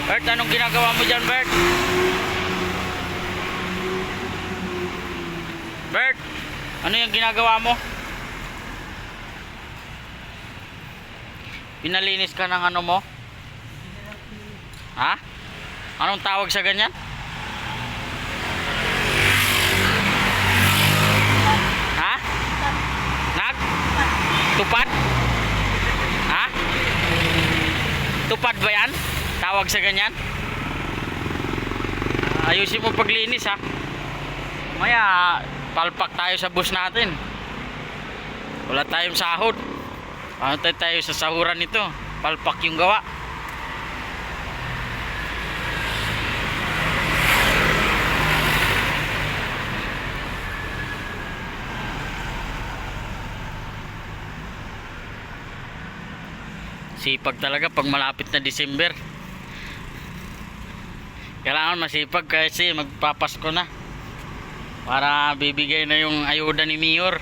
Bert, anong ginagawa mo dyan, Bert? Bert, ano yung ginagawa mo? Pinalinis ka ng ano mo? Ha? Anong tawag sa ganyan? Ha? Tupad? Ha? Tupad ba yan? Tawag sa ganyan? Ayusin mo paglinis ha. Maya palpak tayo sa bus natin. Wala tayong sahod. Ano tayo sa sahuran nito? Palpak yung gawa. Sipag talaga pag malapit na December. Kailangan masipag kasi magpapasko na. Para bibigay na yung ayuda ni Mayor.